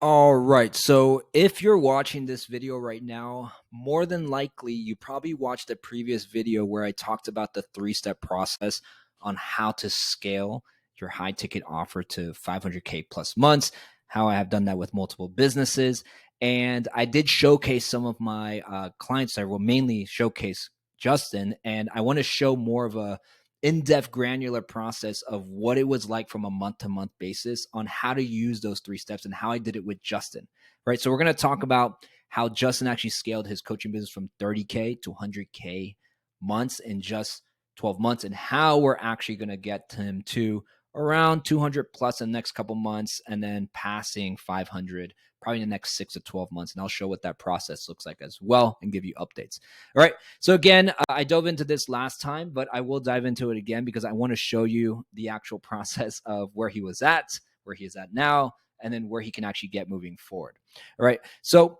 All right. So if you're watching this video right now, more than likely you probably watched a previous video where I talked about the three-step process on how to scale your high ticket offer to 500K plus months, how I have done that with multiple businesses. And I did showcase some of my clients. I will mainly showcase Justin, and I want to show more of a in-depth granular process of what it was like from a month-to-month basis on how to use those three steps and how I did it with Justin, right? So we're going to talk about how Justin actually scaled his coaching business from 30K to 100K months in just 12 months, and how we're actually going to get him to around 200 plus in the next couple months, and then passing 500 probably in the next 6 to 12 months. And I'll show what that process looks like as well and give you updates. All right. So again, I dove into this last time, but I will dive into it again because I want to show you the actual process of where he was at, where he is at now, and then where he can actually get moving forward. All right. So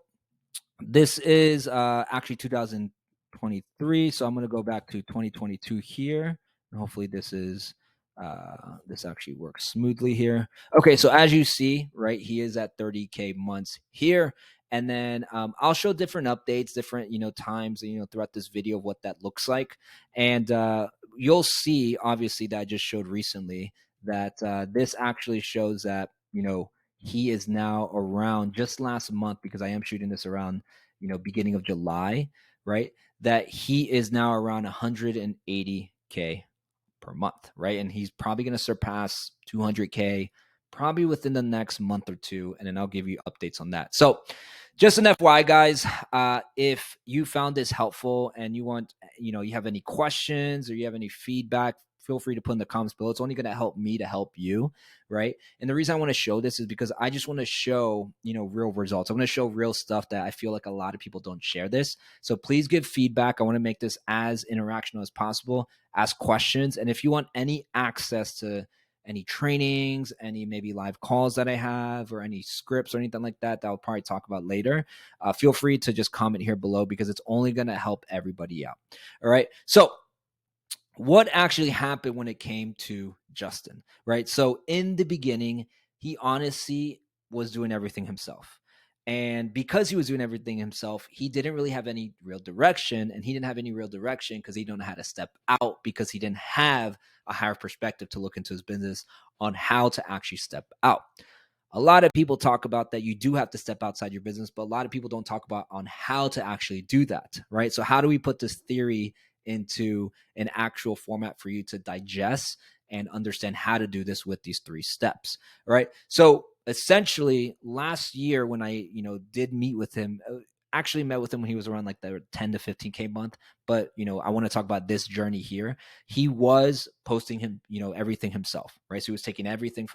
this is actually 2023. So I'm going to go back to 2022 here. And hopefully this actually works smoothly here. Okay, so as you see, right, he is at 30K months here. And then I'll show different updates, different, times, throughout this video of what that looks like. And you'll see, obviously, that I just showed recently that this actually shows that, he is now around just last month, because I am shooting this around, beginning of July, right? That he is now around 180K per month, right? And he's probably going to surpass 200K probably within the next month or two. And then I'll give you updates on that. So just an FYI, guys, if you found this helpful and you want, you have any questions or you have any feedback, feel free to put in the comments below. It's only going to help me to help you, right? And the reason I want to show this is because I just want to show, real results. I want to show real stuff that I feel like a lot of people don't share this. So please give feedback. I want to make this as interactional as possible. Ask questions. And if you want any access to any trainings, any maybe live calls that I have, or any scripts or anything like that I'll probably talk about later, feel free to just comment here below because it's only going to help everybody out. All right. So what actually happened when it came to Justin, right? So in the beginning, he honestly was doing everything himself. And because he was doing everything himself, he didn't really have any real direction. And he didn't have any real direction because he didn't know how to step out, because he didn't have a higher perspective to look into his business on how to actually step out. A lot of people talk about that you do have to step outside your business, but a lot of people don't talk about on how to actually do that, right? So how do we put this theory into an actual format for you to digest and understand how to do this with these three steps, right? So essentially last year when I, did meet with him, actually met with him when he was around like the 10 to 15K month. But, I want to talk about this journey here. He was posting him, everything himself, right? So he was taking everything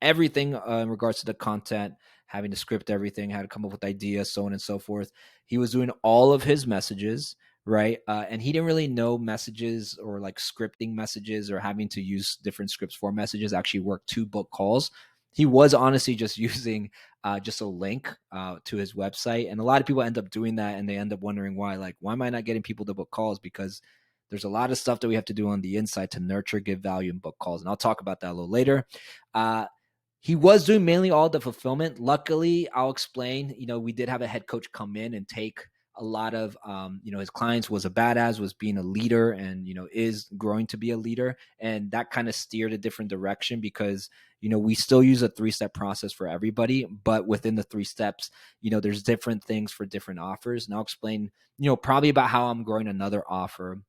in regards to the content, having to script everything, how to come up with ideas, so on and so forth. He was doing all of his messages, right? And he didn't really know messages or like scripting messages or having to use different scripts for messages actually work to book calls. He was honestly just using just a link to his website. And a lot of people end up doing that and they end up wondering why. Like, why am I not getting people to book calls? Because there's a lot of stuff that we have to do on the inside to nurture, give value, and book calls. And I'll talk about that a little later. He was doing mainly all the fulfillment. Luckily, I'll explain, we did have a head coach come in and take a lot of, his clients, was a badass, was being a leader, and, is growing to be a leader. And that kind of steered a different direction because, we still use a three-step process for everybody, but within the three steps, there's different things for different offers. And I'll explain, probably about how I'm growing another offer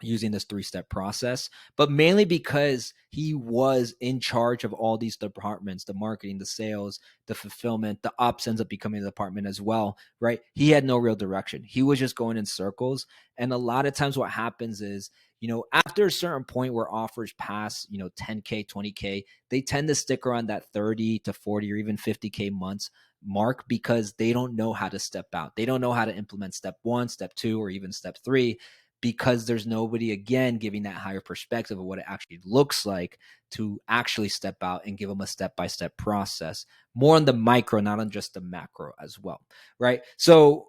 using this three-step process, but mainly because he was in charge of all these departments, the marketing, the sales, the fulfillment, the ops ends up becoming a department as well, right? He had no real direction. He was just going in circles. And a lot of times what happens is, after a certain point where offers pass, 10K, 20K, they tend to stick around that 30 to 40 or even 50K months mark because they don't know how to step out. They don't know how to implement step one, step two, or even step three, because there's nobody, again, giving that higher perspective of what it actually looks like to actually step out and give them a step-by-step process, more on the micro, not on just the macro as well, right? So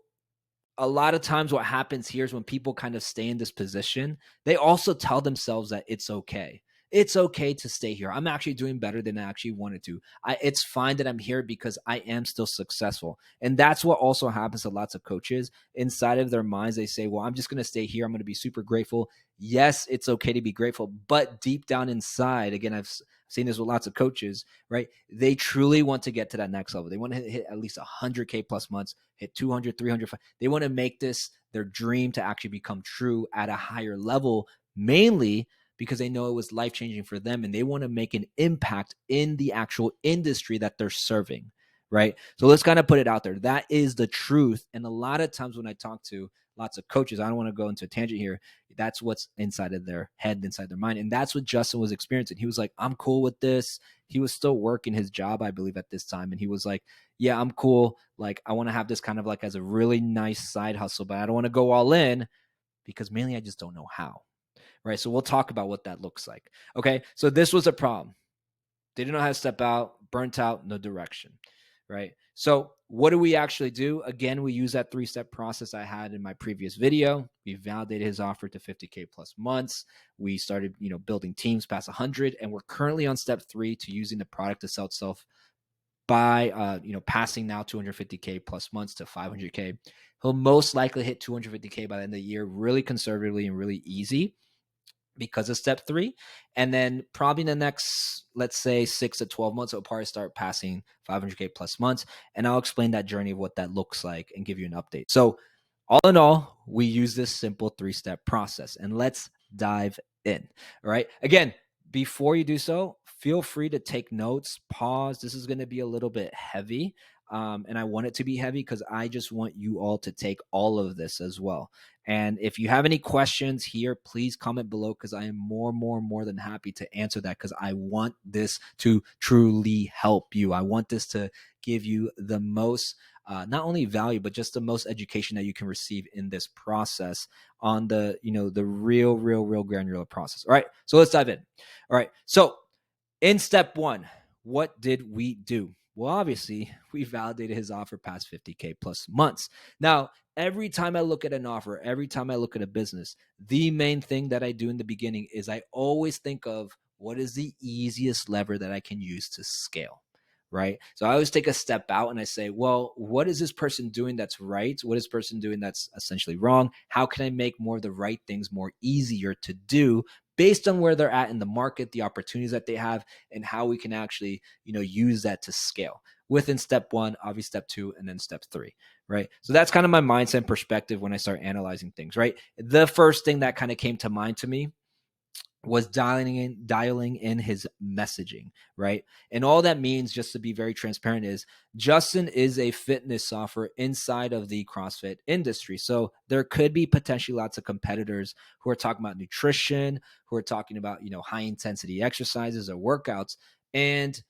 a lot of times what happens here is when people kind of stay in this position, they also tell themselves that it's okay. It's okay to stay here. I'm actually doing better than I actually wanted to. It's fine that I'm here because I am still successful. And that's what also happens to lots of coaches. Inside of their minds, they say, well, I'm just going to stay here. I'm going to be super grateful. Yes, it's okay to be grateful. But deep down inside, again, I've seen this with lots of coaches, right? They truly want to get to that next level. They want to hit at least 100K plus months, hit 200, 300. They want to make this their dream to actually become true at a higher level, mainly because they know it was life-changing for them and they want to make an impact in the actual industry that they're serving, right? So let's kind of put it out there. That is the truth. And a lot of times when I talk to lots of coaches, I don't want to go into a tangent here. That's what's inside of their head, inside their mind. And that's what Justin was experiencing. He was like, I'm cool with this. He was still working his job, I believe, at this time. And he was like, yeah, I'm cool. Like, I want to have this kind of like as a really nice side hustle, but I don't want to go all in because mainly I just don't know how. Right. So we'll talk about what that looks like. Okay. So this was a problem. They didn't know how to step out, burnt out, no direction. Right. So what do we actually do? Again, we use that 3-step process I had in my previous video. We validated his offer to 50K plus months. We started, building teams past 100, and we're currently on step 3 to using the product to sell itself by, passing now 250K plus months to 500K. He'll most likely hit 250K by the end of the year, really conservatively and really easy, because of step 3. And then probably in the next, let's say 6 to 12 months, it'll probably start passing 500K plus months. And I'll explain that journey of what that looks like and give you an update. So all in all, we use this simple 3-step process, and let's dive in. All right. Again, before you do so, feel free to take notes, pause. This is going to be a little bit heavy. And I want it to be heavy because I just want you all to take all of this as well. And if you have any questions here, please comment below because I am more than happy to answer that, because I want this to truly help you. I want this to give you the most, not only value, but just the most education that you can receive in this process on the, the real granular process. All right. So let's dive in. All right. So in step 1, what did we do? Well, obviously, we validated his offer past 50K plus months. Now, every time I look at an offer, every time I look at a business, the main thing that I do in the beginning is I always think of what is the easiest lever that I can use to scale, right? So I always take a step out and I say, well, what is this person doing that's right? What is this person doing that's essentially wrong? How can I make more of the right things more easier to do based on where they're at in the market, the opportunities that they have, and how we can actually, use that to scale within step 1, obviously step 2, and then step 3, right? So that's kind of my mindset and perspective when I start analyzing things, right? The first thing that kind of came to mind to me was dialing in his messaging, right? And all that means, just to be very transparent, is Justin is a fitness software inside of the CrossFit industry. So there could be potentially lots of competitors who are talking about nutrition, who are talking about, high intensity exercises or workouts. And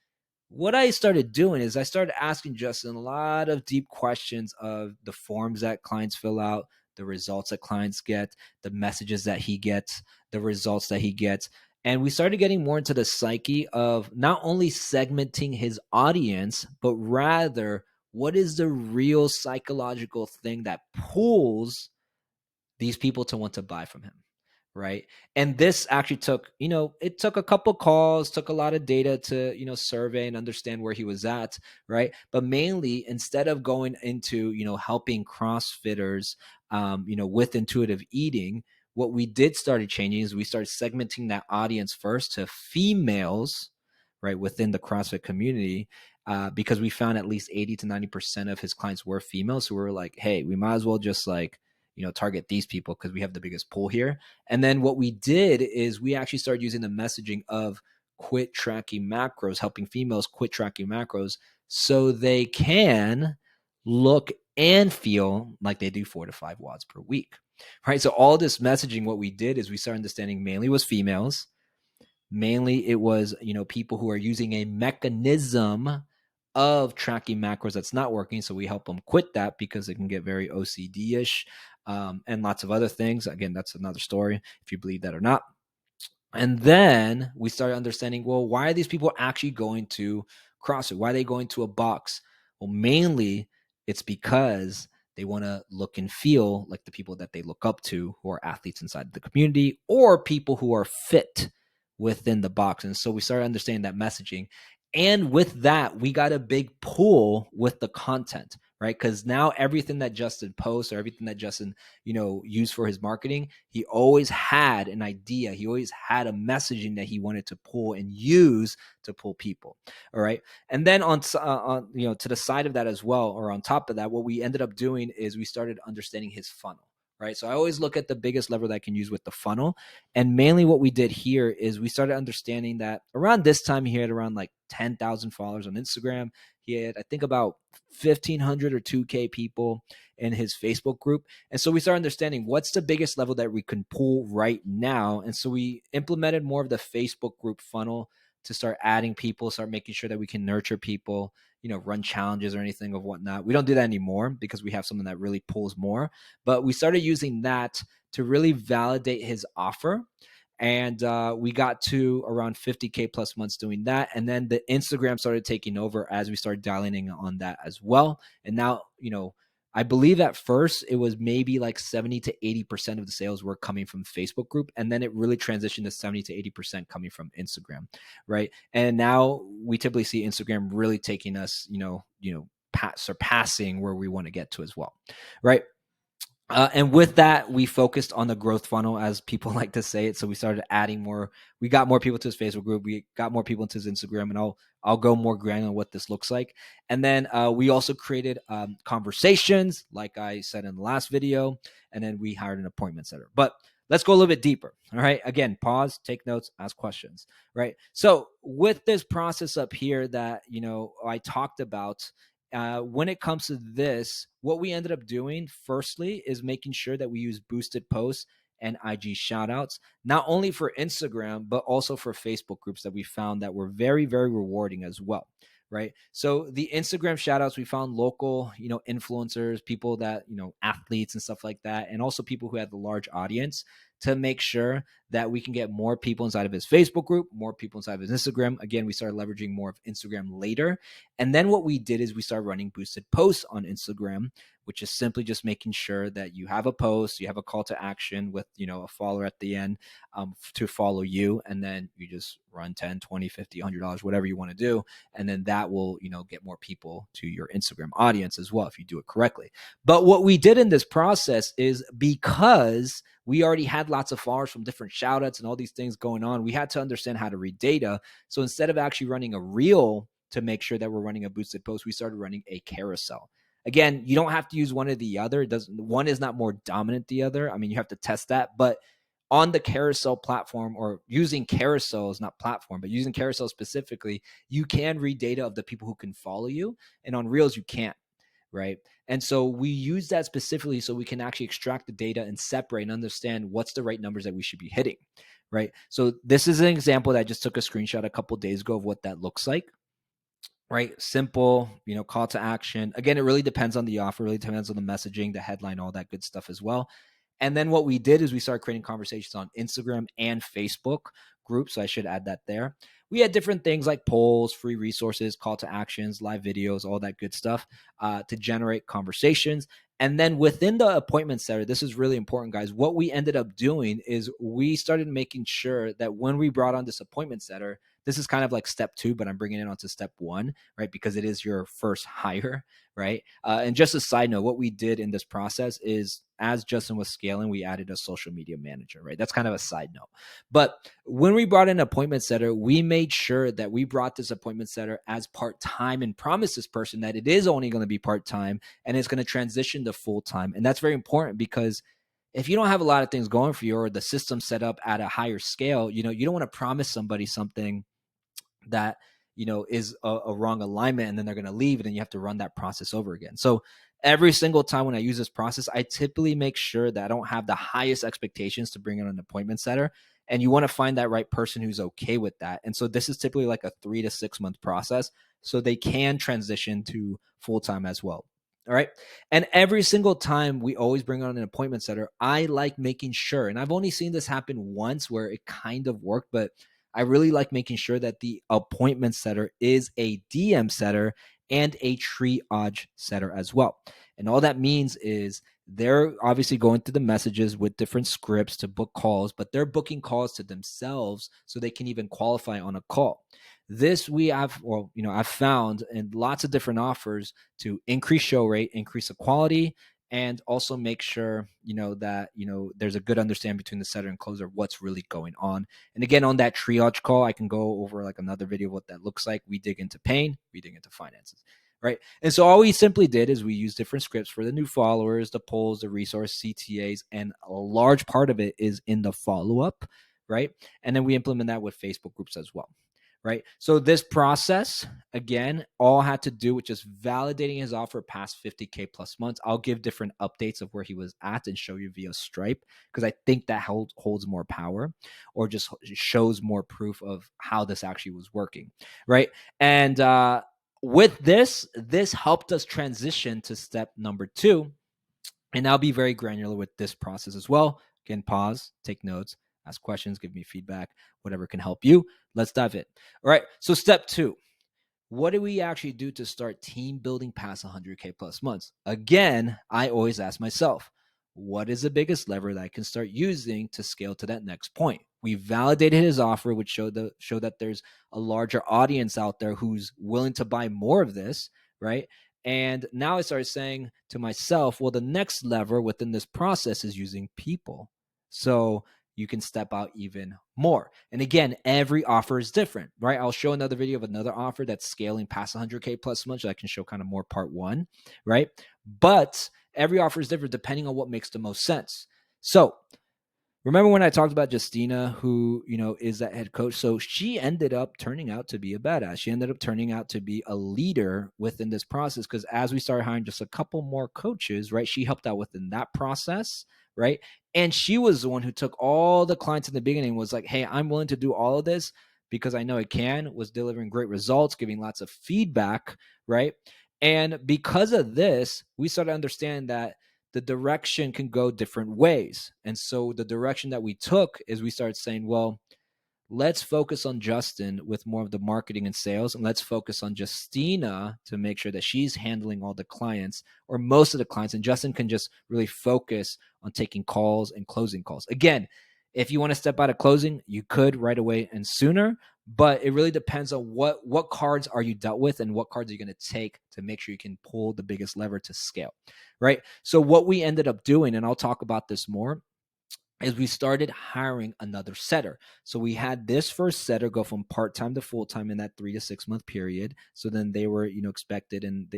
what I started doing is I started asking Justin a lot of deep questions of the forms that clients fill out, the results that clients get, the messages that he gets, the results that he gets. And we started getting more into the psyche of not only segmenting his audience, but rather what is the real psychological thing that pulls these people to want to buy from him, right? And this actually took, it took a couple calls, took a lot of data to, survey and understand where he was at, right? But mainly, instead of going into, helping CrossFitters, with intuitive eating, what we did started changing is we started segmenting that audience first to females, right, within the CrossFit community, because we found at least 80 to 90% of his clients were females. So we were like, hey, we might as well just like, target these people because we have the biggest pool here. And then what we did is we actually started using the messaging of quit tracking macros, helping females quit tracking macros so they can look and feel like they do 4 to 5 watts per week, right? So all this messaging, what we did is we started understanding mainly was females. Mainly it was, people who are using a mechanism of tracking macros that's not working. So we help them quit that because it can get very OCD-ish, and lots of other things. Again, that's another story if you believe that or not. And then we started understanding, well, why are these people actually going to CrossFit? Why are they going to a box? Well, mainly it's because they want to look and feel like the people that they look up to, who are athletes inside the community or people who are fit, within the box. And so we started understanding that messaging. And with that, we got a big pull with the content, right? Because now everything that Justin posts or everything that Justin, used for his marketing, he always had an idea. He always had a messaging that he wanted to pull and use to pull people. All right. And then on to the side of that as well, or on top of that, what we ended up doing is we started understanding his funnel. Right. So I always look at the biggest lever that I can use with the funnel. And mainly what we did here is we started understanding that around this time, he had around like 10,000 followers on Instagram. He had, I think, about 1,500 or 2K people in his Facebook group. And so we started understanding what's the biggest level that we can pull right now. And so we implemented more of the Facebook group funnel to start adding people, start making sure that we can nurture people, run challenges or anything of whatnot. We don't do that anymore because we have something that really pulls more. But we started using that to really validate his offer. And we got to around 50K plus months doing that. And then the Instagram started taking over as we started dialing in on that as well. And now, I believe at first it was maybe like 70 to 80% of the sales were coming from Facebook group. And then it really transitioned to 70 to 80% coming from Instagram. Right. And now we typically see Instagram really taking us, surpassing where we want to get to as well. Right. And with that, we focused on the growth funnel, as people like to say it. So we started adding more. We got more people to his Facebook group. We got more people into his Instagram, and I'll go more granular on what this looks like. And then we also created conversations, like I said in the last video, and then we hired an appointment setter. But let's go a little bit deeper. All right. Again, pause, take notes, ask questions. Right. So with this process up here that I talked about. When it comes to this, what we ended up doing firstly is making sure that we use boosted posts and IG shoutouts, not only for Instagram, but also for Facebook groups that we found that were very, very rewarding as well. Right. So the Instagram shoutouts, we found local, influencers, people that, athletes and stuff like that, and also people who had the large audience to make sure that we can get more people inside of his Facebook group, more people inside of his Instagram. Again, we started leveraging more of Instagram later. And then what we did is we started running boosted posts on Instagram, which is simply just making sure that you have a post, you have a call to action with, a follower at the end to follow you. And then you just run 10, 20, 50, $100, whatever you want to do. And then that will, get more people to your Instagram audience as well, if you do it correctly. But what we did in this process is, because we already had lots of followers from different shout outs and all these things going on, we had to understand how to read data. So instead of actually running a reel to make sure that we're running a boosted post, we started running a carousel. Again, you don't have to use one or the other. One is not more dominant than the other. I mean, you have to test that. But on the carousel platform, or using carousels, not platform, but using carousel specifically, you can read data of the people who can follow you. And on reels, you can't. Right. And so we use that specifically so we can actually extract the data and separate and understand what's the right numbers that we should be hitting. Right. So this is an example that I just took a screenshot a couple of days ago of what that looks like. Right. Simple, call to action. Again, it really depends on the offer, really depends on the messaging, the headline, all that good stuff as well. And then what we did is we started creating conversations on Instagram and Facebook groups. So I should add that there. We had different things like polls, free resources, call to actions, live videos, all that good stuff to generate conversations. And then within the appointment setter, this is really important, guys. What we ended up doing is we started making sure that when we brought on this appointment setter, this is kind of like step 2, but I'm bringing it onto step 1, right? Because it is your first hire, right? And just a side note, what we did in this process is, as Justin was scaling, we added a social media manager, right? That's kind of a side note. But when we brought in an appointment setter, we made sure that we brought this appointment setter as part-time and promised this person that it is only going to be part-time and it's going to transition to full-time. And that's very important, because if you don't have a lot of things going for you, or the system set up at a higher scale, you don't want to promise somebody something that is a wrong alignment, and then they're going to leave, and then you have to run that process over again. So every single time when I use this process, I typically make sure that I don't have the highest expectations to bring in an appointment setter, and you want to find that right person who's okay with that. And so this is typically like a 3 to 6 month process, so they can transition to full-time as well. All right. And every single time we always bring on an appointment setter, I like making sure, and I've only seen this happen once where it kind of worked, but I really like making sure that the appointment setter is a DM setter and a triage setter as well. And all that means is They're obviously going through the messages with different scripts to book calls, but they're booking calls to themselves so they can even qualify on a call. This we have, or I've found in lots of different offers to increase show rate, increase the quality, and also make sure that there's a good understanding between the setter and closer what's really going on. And again, on that triage call, I can go over like another video of what that looks like. We dig into pain, we dig into finances, right? And so all we simply did is we used different scripts for the new followers, the polls, the resource, CTAs, and a large part of it is in the follow-up, right? And then we implement that with Facebook groups as well, right? So this process, again, all had to do with just validating his offer past 50K plus months. I'll give different updates of where he was at and show you via Stripe, because I think that holds more power, or just shows more proof of how this actually was working, right? And with this helped us transition to step number 2. And I'll be very granular with this process as well. Again, pause, take notes, ask questions, give me feedback, whatever can help you. Let's dive in. All right. So step 2, what do we actually do to start team building past 100K plus months? Again, I always ask myself, what is the biggest lever that I can start using to scale to that next point? We validated his offer, which showed that there's a larger audience out there who's willing to buy more of this, right? And now I started saying to myself, well, the next lever within this process is using people. So you can step out even more. And again, every offer is different, right? I'll show another video of another offer that's scaling past 100K plus months. So I can show kind of more part 1, right? But every offer is different depending on what makes the most sense. So remember when I talked about Justina, who, is that head coach? So she ended up turning out to be a badass. She ended up turning out to be a leader within this process, because as we started hiring just a couple more coaches, right, she helped out within that process, right? And she was the one who took all the clients in the beginning, was like, hey, I'm willing to do all of this because I know I can, was delivering great results, giving lots of feedback, right? And because of this, we started to understand that the direction can go different ways. And so the direction that we took is we started saying, well, let's focus on Justin with more of the marketing and sales, and let's focus on Justina to make sure that she's handling all the clients, or most of the clients, and Justin can just really focus on taking calls and closing calls. Again, if you want to step out of closing, you could right away and sooner, but it really depends on what cards are you dealt with and what cards are you going to take to make sure you can pull the biggest lever to scale, right? So what we ended up doing, and I'll talk about this more, is we started hiring another setter. So we had this first setter go from part-time to full-time in that 3 to 6 month period. So then they were, expected, and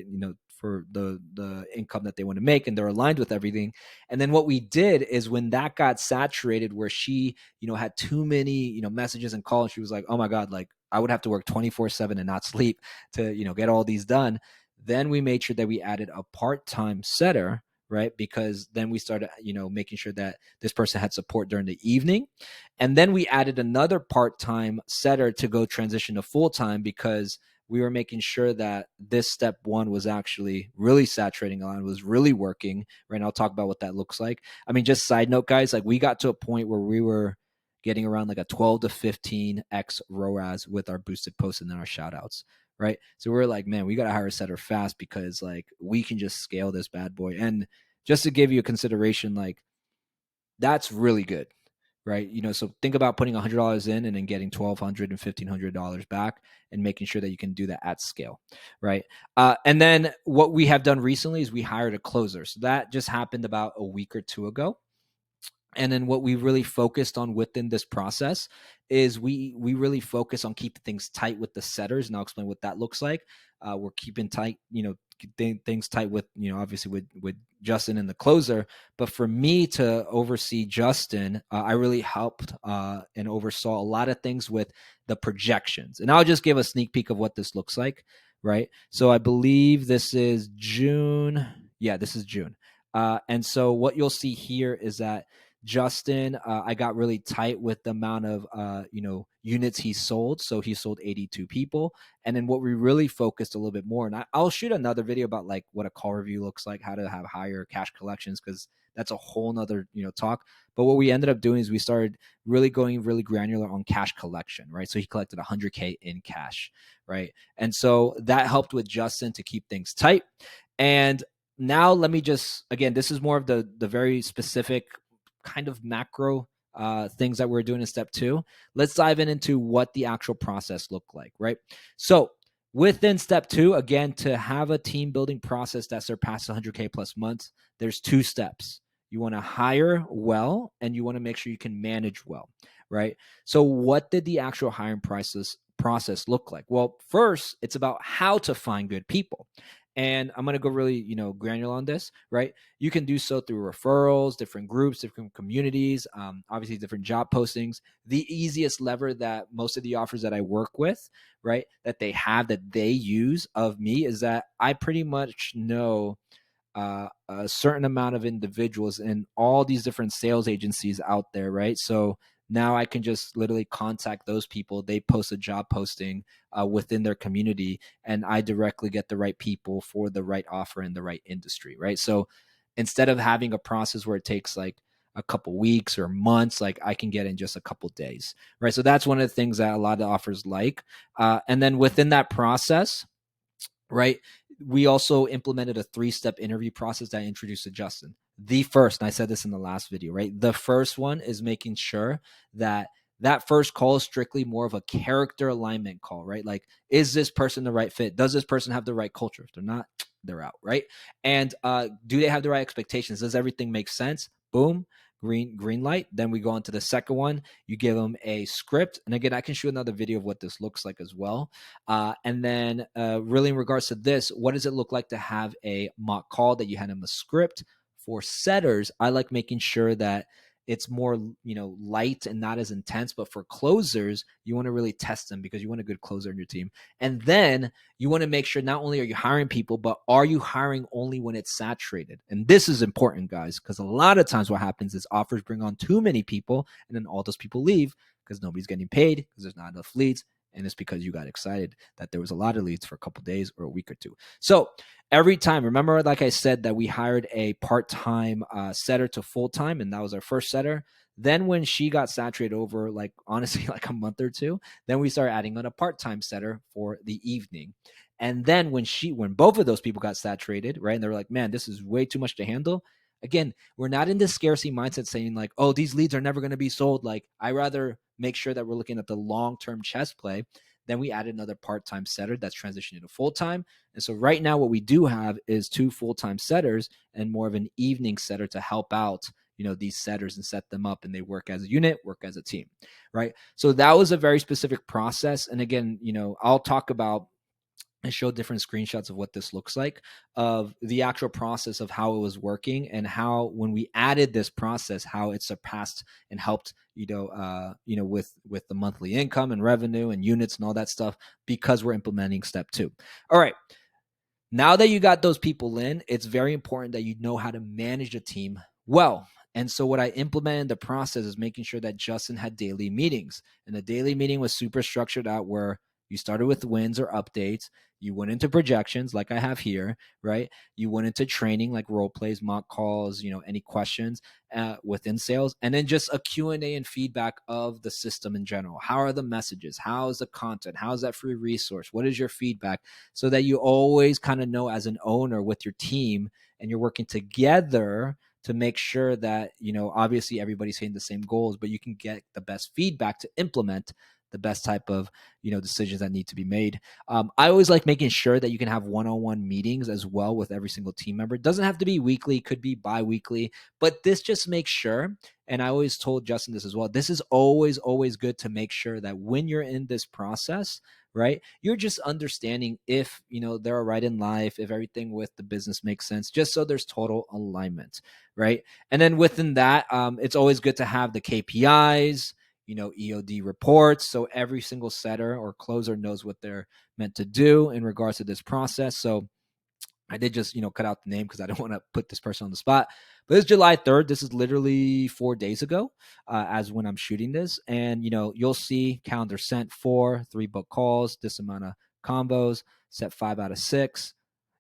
for the income that they want to make, and they're aligned with everything. And then what we did is, when that got saturated, where she, had too many, messages and calls, she was like, oh my God, like I would have to work 24/7 and not sleep to, get all these done. Then we made sure that we added a part-time setter, right? Because then we started, making sure that this person had support during the evening. And then we added another part-time setter to go transition to full-time, because we were making sure that this step 1 was actually really saturating a line, was really working, right? And I'll talk about what that looks like. I mean, just side note, guys, like we got to a point where we were getting around like a 12 to 15x ROAS with our boosted posts and then our shout outs, right? So we're like, man, we got to hire a setter fast, because like we can just scale this bad boy. And just to give you a consideration, like that's really good, right? So think about putting $100 in and then getting $1,200 and $1,500 back, and making sure that you can do that at scale, right? And then what we have done recently is we hired a closer. So that just happened about a week or 2 ago. And then what we really focused on within this process is we really focus on keeping things tight with the setters, and I'll explain what that looks like. We're keeping tight, things tight with, obviously with Justin and the closer. But for me to oversee Justin, I really helped and oversaw a lot of things with the projections. And I'll just give a sneak peek of what this looks like, right? So I believe this is June. Yeah, this is June. And so what you'll see here is that Justin, I got really tight with the amount of, units he sold. So he sold 82 people. And then what we really focused a little bit more, and I'll shoot another video about like what a call review looks like, how to have higher cash collections, because that's a whole nother, talk. But what we ended up doing is we started really going really granular on cash collection, right? So he collected 100K in cash, right? And so that helped with Justin to keep things tight. And now let me just, again, this is more of the very specific kind of macro things that we're doing in step 2. Let's dive into what the actual process looked like, right? So within step 2, again, to have a team building process that surpasses 100K plus months, there's 2 steps. You want to hire well, and you want to make sure you can manage well, right? So what did the actual hiring process look like? Well, first, it's about how to find good people. And I'm going to go really, granular on this, right? You can do so through referrals, different groups, different communities, obviously different job postings. The easiest lever that most of the offers that I work with, right, that they use of me is that I pretty much know a certain amount of individuals in all these different sales agencies out there, right? So now I can just literally contact those people. They post a job posting within their community, and I directly get the right people for the right offer in the right industry, right? So instead of having a process where it takes like a couple weeks or months, like I can get in just a couple days, right? So that's one of the things that a lot of offers like. And then within that process, right, we also implemented a 3-step interview process that I introduced to Justin. The first, and I said this in the last video, right? The first one is making sure that that first call is strictly more of a character alignment call, right? Like, is this person the right fit? Does this person have the right culture? If they're not, they're out, right? And do they have the right expectations? Does everything make sense? Boom, green light. Then we go on to the second one. You give them a script, and again, I can show another video of what this looks like as well. And then really in regards to this, what does it look like to have a mock call that you hand them a script? For setters, I like making sure that it's more, light and not as intense. But for closers, you want to really test them because you want a good closer in your team. And then you want to make sure not only are you hiring people, but are you hiring only when it's saturated? And this is important, guys, because a lot of times what happens is offers bring on too many people, and then all those people leave because nobody's getting paid because there's not enough leads. And it's because you got excited that there was a lot of leads for a couple days or a week or two. So every time, remember, like I said, that we hired a part-time setter to full-time, and that was our first setter. Then when she got saturated over, like, honestly, like a month or two, then we started adding on a part-time setter for the evening. And then when both of those people got saturated, right, and they were like, man, this is way too much to handle. Again, we're not in this scarcity mindset saying like, oh, these leads are never going to be sold. Like, I rather make sure that we're looking at the long-term chess play. Then we added another part-time setter that's transitioning to full-time. And so right now what we do have is 2 full-time setters and more of an evening setter to help out, these setters and set them up, and they work as a unit, work as a team, right? So that was a very specific process. And again, I'll talk about and show different screenshots of what this looks like, of the actual process of how it was working, and how when we added this process, how it surpassed and helped, with the monthly income and revenue and units and all that stuff, because we're implementing step 2. All right. Now that you got those people in, it's very important that you know how to manage a team well. And so what I implemented in the process is making sure that Justin had daily meetings. And the daily meeting was super structured out, where you started with wins or updates. You went into projections like I have here, right? You went into training like role plays, mock calls, any questions within sales, and then just a Q&A and feedback of the system in general. How are the messages? How is the content? How is that free resource? What is your feedback? So that you always kind of know as an owner with your team, and you're working together to make sure that, obviously everybody's hitting the same goals, but you can get the best feedback to implement the best type of, decisions that need to be made. I always like making sure that you can have one-on-one meetings as well with every single team member. It doesn't have to be weekly, could be bi-weekly, but this just makes sure, and I always told Justin this as well, this is always, always good to make sure that when you're in this process, right, you're just understanding if, they're right in life, if everything with the business makes sense, just so there's total alignment, right? And then within that, it's always good to have the KPIs, EOD reports. So every single setter or closer knows what they're meant to do in regards to this process. So I did just, cut out the name because I don't want to put this person on the spot. But it's July 3rd. This is literally 4 days ago as when I'm shooting this. And, you'll see calendar sent 3 book calls, this amount of combos, set 5 out of 6.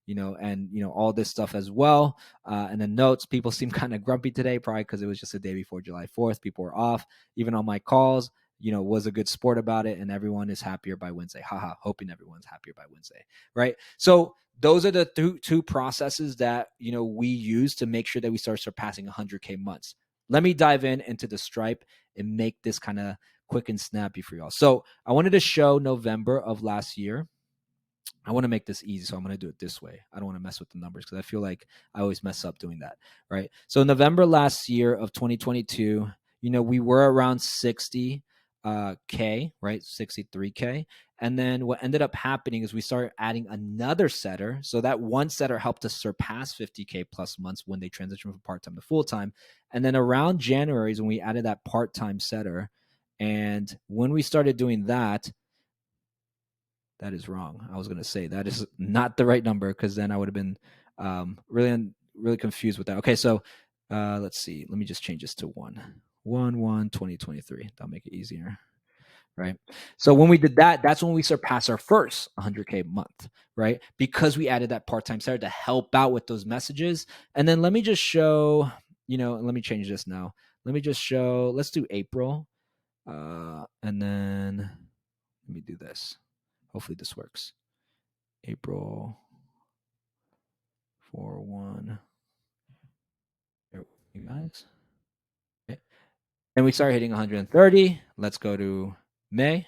And all this stuff as well. And then notes, people seem kind of grumpy today, probably because it was just a day before July 4th. People were off, even on my calls. was a good sport about it, and everyone is happier by Wednesday. Haha, hoping everyone's happier by Wednesday, right? So those are the two processes that we use to make sure that we start surpassing 100K months. Let me dive into the Stripe and make this kind of quick and snappy for y'all. So I wanted to show November of last year. I want to make this easy, so I'm going to do it this way. I don't want to mess with the numbers because I feel like I always mess up doing that, right? So November last year of 2022, we were around 60 K, right? 63K. And then what ended up happening is we started adding another setter. So that one setter helped us surpass 50K plus months when they transitioned from part-time to full-time. And then around January is when we added that part-time setter. And when we started doing that, that is wrong. I was going to say that is not the right number because then I would have been really confused with that. Okay, so let's see. Let me just change this to 1/1/2023. That'll make it easier, right? So when we did that, that's when we surpassed our first 100K month, right? Because we added that part-time setter to help out with those messages. And then let me just show, let me change this now. Let me just show, let's do April. And then let me do this. Hopefully this works. April 4/1. You guys. Okay. And we start hitting 130. Let's go to May.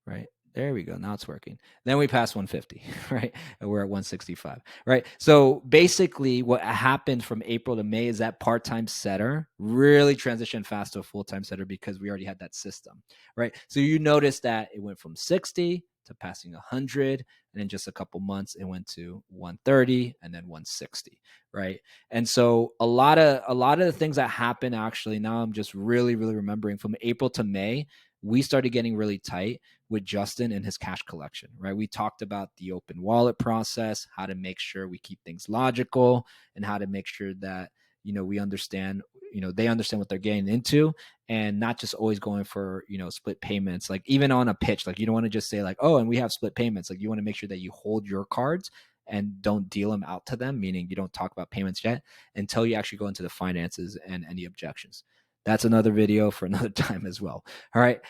Right. There we go. Now it's working. Then we pass 150, right? And we're at 165, right? So basically what happened from April to May is that part-time setter really transitioned fast to a full-time setter because we already had that system, right? So you notice that it went from 60 to passing 100, and in just a couple months it went to 130 and then 160, right? And so a lot of the things that happen, actually, now I'm just really remembering, from April to May, we started getting really tight with Justin and his cash collection, right? We talked about the open wallet process, how to make sure we keep things logical, and how to make sure that, we understand, they understand what they're getting into, and not just always going for, split payments. Like even on a pitch, like you don't want to just say like, oh, and we have split payments. Like you want to make sure that you hold your cards and don't deal them out to them, meaning you don't talk about payments yet until you actually go into the finances and any objections. That's another video for another time as well. All right.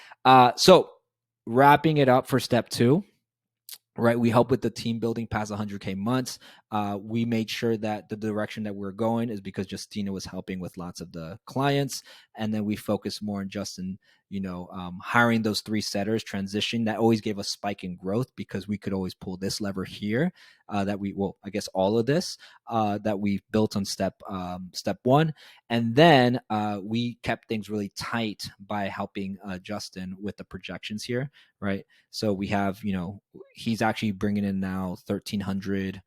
So wrapping it up for step 2, right? We help with the team building past 100K months. We made sure that the direction that we're going is because Justina was helping with lots of the clients. And then we focused more on Justin, hiring those 3 setters, transition. That always gave us spike in growth because we could always pull this lever here I guess all of this that we built on step 1. And then we kept things really tight by helping Justin with the projections here, right? So we have, he's actually bringing in now 1,300,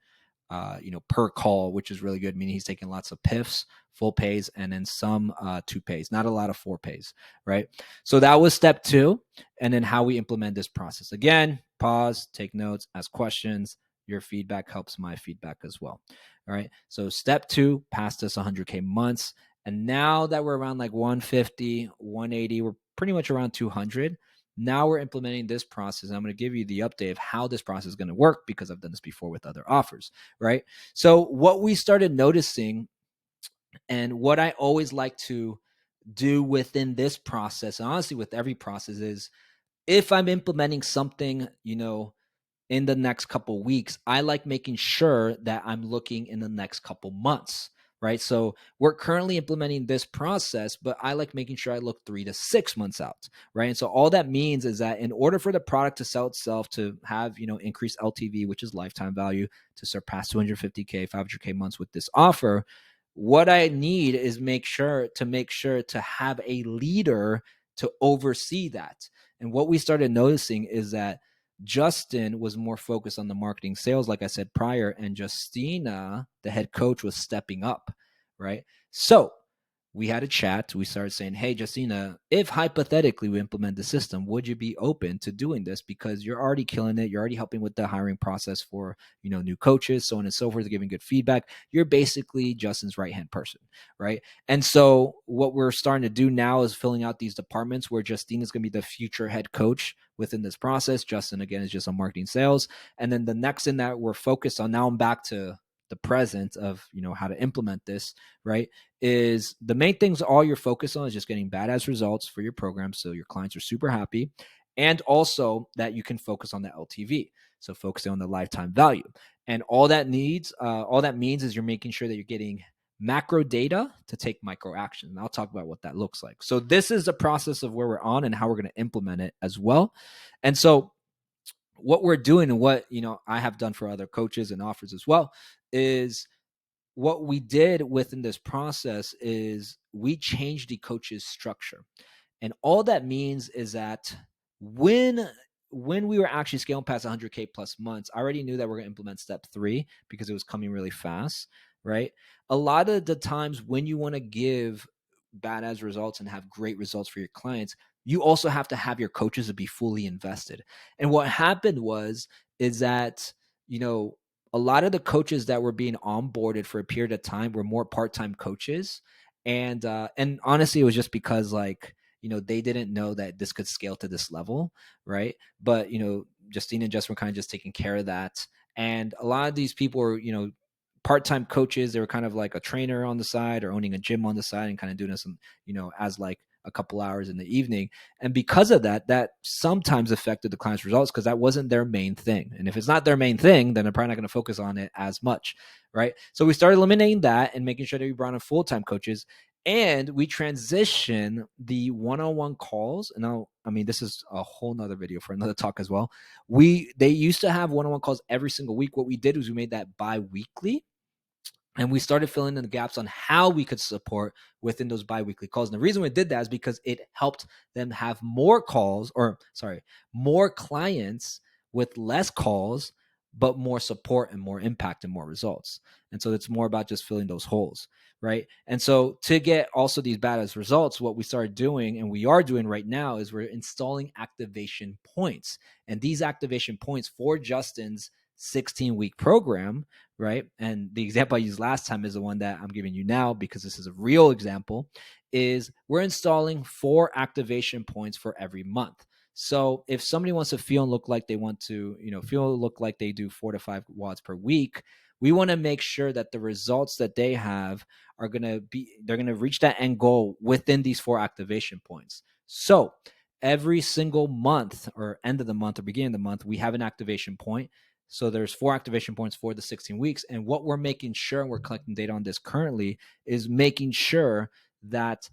per call, which is really good, meaning he's taking lots of PIFs, full pays, and then some 2 pays, not a lot of 4 pays, right? So that was step 2. And then how we implement this process. Again, pause, take notes, ask questions. Your feedback helps my feedback as well. All right. So step 2 passed us 100K months. And now that we're around like 150, 180, we're pretty much around 200. Now we're implementing this process. I'm going to give you the update of how this process is going to work because I've done this before with other offers, right? So what we started noticing, and what I always like to do within this process, and honestly with every process, is if I'm implementing something, in the next couple weeks, I like making sure that I'm looking in the next couple months, right? So we're currently implementing this process, but I like making sure I look 3 to 6 months out, right? And so all that means is that in order for the product to sell itself, to have, increased LTV, which is lifetime value, to surpass 250K, 500K months with this offer, what I need is make sure to have a leader to oversee that. And what we started noticing is that Justin was more focused on the marketing sales, like I said prior, and Justina, the head coach, was stepping up, right? So we had a chat. We started saying, hey, Justina, if hypothetically we implement the system, would you be open to doing this? Because you're already killing it. You're already helping with the hiring process for, new coaches, so on and so forth, giving good feedback. You're basically Justin's right-hand person, right? And so what we're starting to do now is filling out these departments where Justina's going to be the future head coach within this process. Justin, again, is just on marketing sales. And then the next thing that we're focused on, now I'm back to the present of, how to implement this, right, is the main things all you're focused on is just getting badass results for your program so your clients are super happy, and also that you can focus on the LTV. So focusing on the lifetime value. And all that means is you're making sure that you're getting macro data to take micro action. And I'll talk about what that looks like. So this is the process of where we're on and how we're going to implement it as well. And so what we're doing, and what I have done for other coaches and offers as well, is what we did within this process is we changed the coach's structure. And all that means is that when we were actually scaling past 100K plus months, I already knew that we're going to implement step 3 because it was coming really fast, right? A lot of the times when you want to give badass results and have great results for your clients, you also have to have your coaches to be fully invested. And what happened is that, a lot of the coaches that were being onboarded for a period of time were more part-time coaches. And honestly, it was just because they didn't know that this could scale to this level, right? But Justine and Justin were kind of just taking care of that. And a lot of these people were, part-time coaches. They were kind of like a trainer on the side or owning a gym on the side and kind of doing this, as like a couple hours in the evening. And because of that, that sometimes affected the client's results because that wasn't their main thing. And if it's not their main thing, then they're probably not going to focus on it as much, right? So we started eliminating that and making sure that we brought in full-time coaches. And we transition the one-on-one calls. And now, this is a whole nother video for another talk as well. They used to have one-on-one calls every single week. What we did was we made that bi-weekly. And we started filling in the gaps on how we could support within those biweekly calls. And the reason we did that is because it helped them have more more clients with less calls, but more support and more impact and more results. And so it's more about just filling those holes, right? And so to get also these badass results, what we started doing and we are doing right now is we're installing activation points. And these activation points for Justin's 16-week program, right? And the example I used last time is the one that I'm giving you now because this is a real example, is we're installing 4 activation points for every month. So if somebody wants to feel and look like they want to, look like they do 4 to 5 watts per week, we want to make sure that the results that they have they're going to reach that end goal within these 4 activation points. So every single month or end of the month or beginning of the month, we have an activation point. So there's 4 activation points for the 16 weeks. And what we're making sure, and we're collecting data on this currently, is making sure that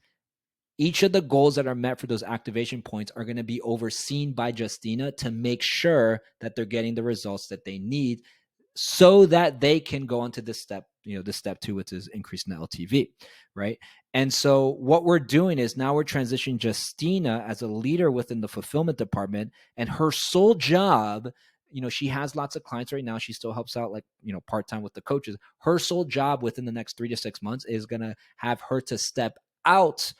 each of the goals that are met for those activation points are going to be overseen by Justina to make sure that they're getting the results that they need so that they can go on to this step, this step 2, which is increasing the LTV, right? And so what we're doing is now we're transitioning Justina as a leader within the fulfillment department, and her sole job, she has lots of clients right now. She still helps out part-time with the coaches. Her sole job within the next 3 to 6 months is going to have her to step out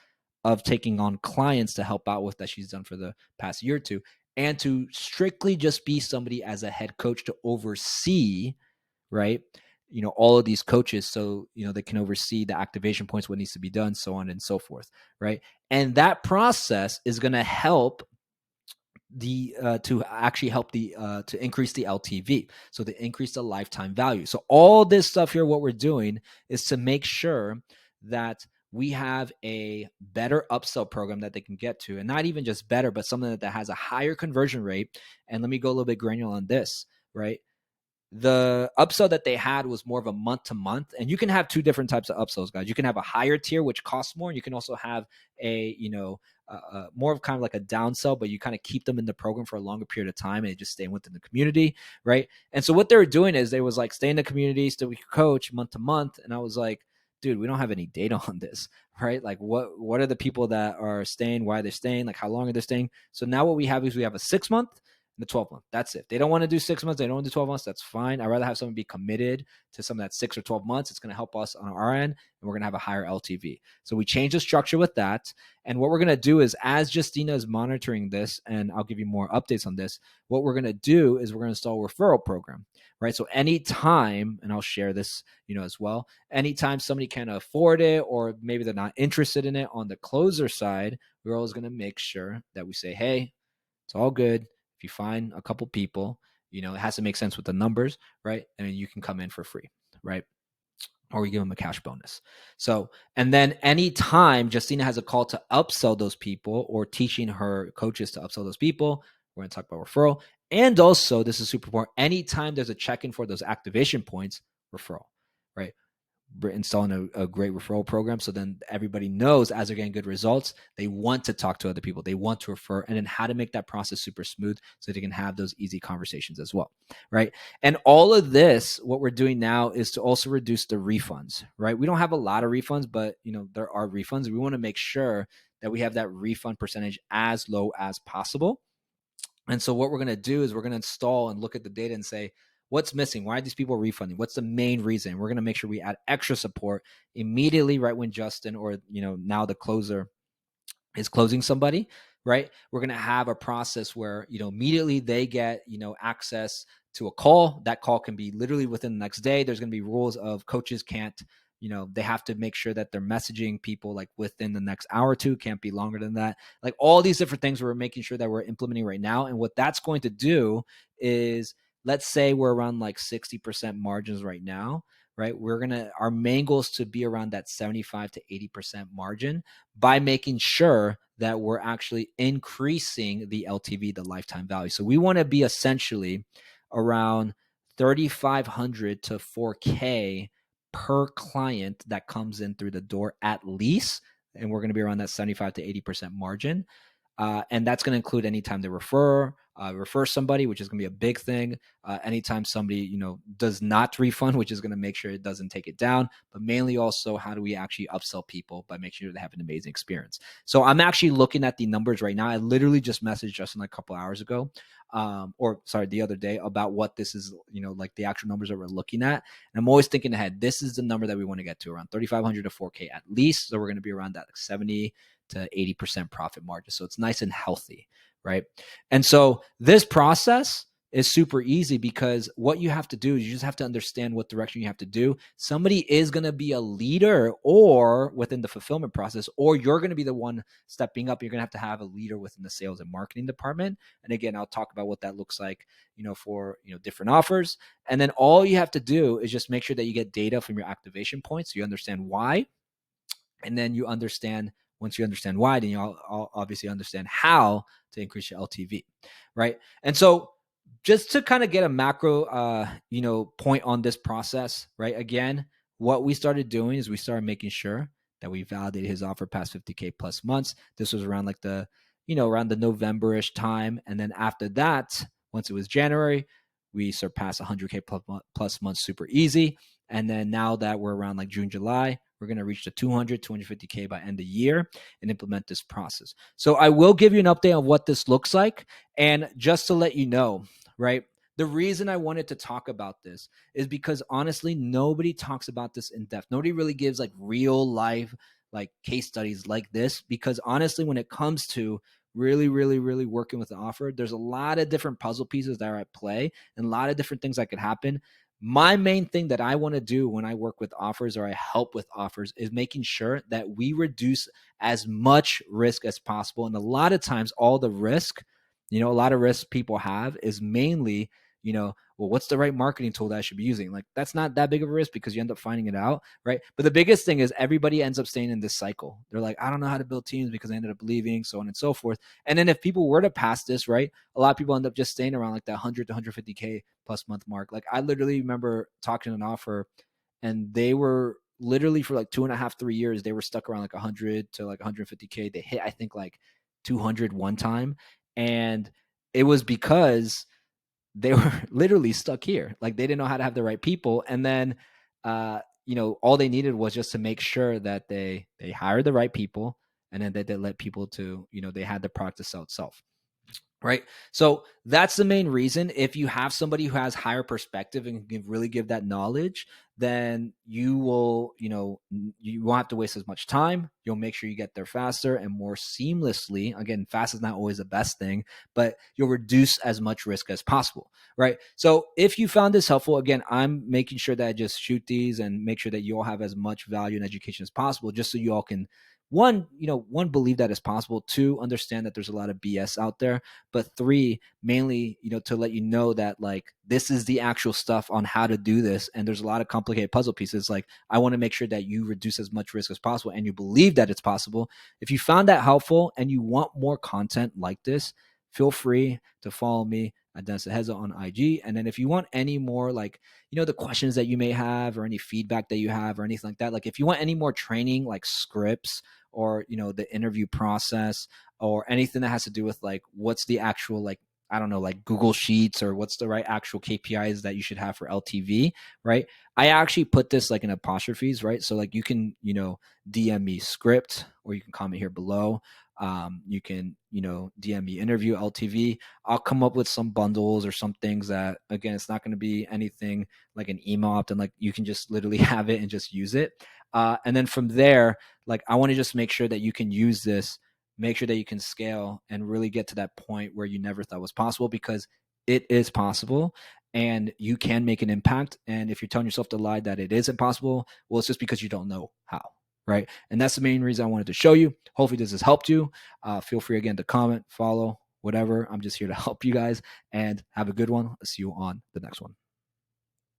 of taking on clients to help out with that she's done for the past year or two, and to strictly just be somebody as a head coach to oversee, right, all of these coaches so, they can oversee the activation points, what needs to be done, so on and so forth, right? And that process is going to help to actually help to increase the LTV, so to increase the lifetime value. So all this stuff here, what we're doing is to make sure that we have a better upsell program that they can get to, and not even just better, but something that has a higher conversion rate. And let me go a little bit granular on this, right? The upsell that they had was more of a month to month, and you can have 2 different types of upsells, guys. You can have a higher tier, which costs more, and you can also have a, more of kind of like a downsell, but you kind of keep them in the program for a longer period of time and they just stay within the community, right? And so what they were doing is they was like, stay in the community, still we coach month to month. And I was like, dude, we don't have any data on this, right? Like what are the people that are staying, why they're staying, like how long are they staying? So now what we have is we have a 6 month and the 12 month. That's it. They don't want to do 6 months. They don't want to do 12 months. That's fine. I'd rather have someone be committed to some of that 6 or 12 months. It's going to help us on our end, and we're going to have a higher LTV. So we change the structure with that. And what we're going to do is, as Justina is monitoring this, and I'll give you more updates on this, what we're going to do is we're going to install a referral program, right? So anytime, and I'll share this, as well, anytime somebody can afford it, or maybe they're not interested in it on the closer side, we're always going to make sure that we say, hey, it's all good. If you find a couple people, it has to make sense with the numbers, right? And you can come in for free, right? Or we give them a cash bonus. So, and then anytime Justina has a call to upsell those people or teaching her coaches to upsell those people, we're going to talk about referral. And also, this is super important, anytime there's a check-in for those activation points, referral, right? We're installing a great referral program. So then everybody knows as they're getting good results, they want to talk to other people. They want to refer, and then how to make that process super smooth so they can have those easy conversations as well, right? And all of this, what we're doing now is to also reduce the refunds, right? We don't have a lot of refunds, but there are refunds. We want to make sure that we have that refund percentage as low as possible. And so what we're going to do is we're going to install and look at the data and say, what's missing? Why are these people refunding? What's the main reason? We're going to make sure we add extra support immediately right when Justin or, now the closer is closing somebody, right? We're going to have a process where, immediately they get, access to a call. That call can be literally within the next day. There's going to be rules of coaches can't, they have to make sure that they're messaging people like within the next hour or two, can't be longer than that. Like all these different things we're making sure that we're implementing right now. And what that's going to do is, let's say we're around like 60% margins right now, right? Our main goal is to be around that 75 to 80% margin by making sure that we're actually increasing the LTV, the lifetime value. So we want to be essentially around 3,500 to 4K per client that comes in through the door at least. And we're going to be around that 75 to 80% margin. And that's going to include anytime they refer somebody, which is going to be a big thing. Anytime somebody, does not refund, which is going to make sure it doesn't take it down, but mainly also how do we actually upsell people by making sure they have an amazing experience. So I'm actually looking at the numbers right now. I literally just messaged Justin like a couple hours ago, the other day about what this is, like the actual numbers that we're looking at. And I'm always thinking ahead. This is the number that we want to get to, around 3,500 to 4K at least. So we're going to be around that 70 to 80% profit margin. So it's nice and healthy, right? And so this process is super easy because what you have to do is you just have to understand what direction you have to do. Somebody is going to be a leader or within the fulfillment process, or you're going to be the one stepping up. You're going to have a leader within the sales and marketing department. And again, I'll talk about what that looks like, for, different offers. And then all you have to do is just make sure that you get data from your activation points. So you understand why. And then once you understand why, then you'll obviously understand how to increase your LTV, right? And so just to kind of get a macro, point on this process, right? Again, what we started doing is we started making sure that we validated his offer past 50K plus months. This was around like around the November-ish time. And then after that, once it was January, we surpassed 100K plus months super easy. And then now that we're around like June, July, we're going to reach the 250K by end of year and implement this process. So I will give you an update on what this looks like. And just to let you know, right, the reason I wanted to talk about this is because honestly, nobody talks about this in depth. Nobody really gives like real life, like case studies like this, because honestly, when it comes to really, really, really working with the offer, there's a lot of different puzzle pieces that are at play and a lot of different things that could happen. My main thing that I want to do when I work with offers or I help with offers is making sure that we reduce as much risk as possible. And a lot of times all the risk, a lot of risk people have is mainly, well, what's the right marketing tool that I should be using? Like that's not that big of a risk because you end up finding it out, right? But the biggest thing is everybody ends up staying in this cycle. They're like, I don't know how to build teams because I ended up leaving, so on and so forth. And then if people were to pass this, right, a lot of people end up just staying around like that 100 to 150K plus month mark. Like I literally remember talking to an offer and they were literally for like 2.5, 3 years, they were stuck around like 100 to like 150K. They hit, I think like 200 one time. And it was because they were literally stuck here. Like they didn't know how to have the right people. And then, all they needed was just to make sure that they hired the right people and then they let people to, they had the product to sell itself. Right. So that's the main reason. If you have somebody who has higher perspective and can really give that knowledge, then you will, you won't have to waste as much time. You'll make sure you get there faster and more seamlessly. Again, fast is not always the best thing, but you'll reduce as much risk as possible. Right. So if you found this helpful, again, I'm making sure that I just shoot these and make sure that you all have as much value and education as possible, just so you all can one, one, believe that it's possible. Two, understand that there's a lot of BS out there. But three, mainly, to let you know that like this is the actual stuff on how to do this. And there's a lot of complicated puzzle pieces. Like I want to make sure that you reduce as much risk as possible and you believe that it's possible. If you found that helpful and you want more content like this, feel free to follow me at Dennis Heza on IG. And then if you want any more, like, the questions that you may have or any feedback that you have or anything like that, like if you want any more training, like scripts or, the interview process or anything that has to do with like, what's the actual, like, I don't know, like Google Sheets or what's the right actual KPIs that you should have for LTV, right? I actually put this like in apostrophes, right? So like you can, DM me script or you can comment here below. You can, DM me interview LTV. I'll come up with some bundles or some things that, again, it's not going to be anything like an email opt-in. Like you can just literally have it and just use it. And then from there, like I want to just make sure that you can use this, make sure that you can scale and really get to that point where you never thought was possible, because it is possible and you can make an impact. And if you're telling yourself to lie that it isn't possible, well, it's just because you don't know how. Right. And that's the main reason I wanted to show you. Hopefully this has helped you. Feel free again to comment, follow, whatever. I'm just here to help you guys, and have a good one. I'll see you on the next one.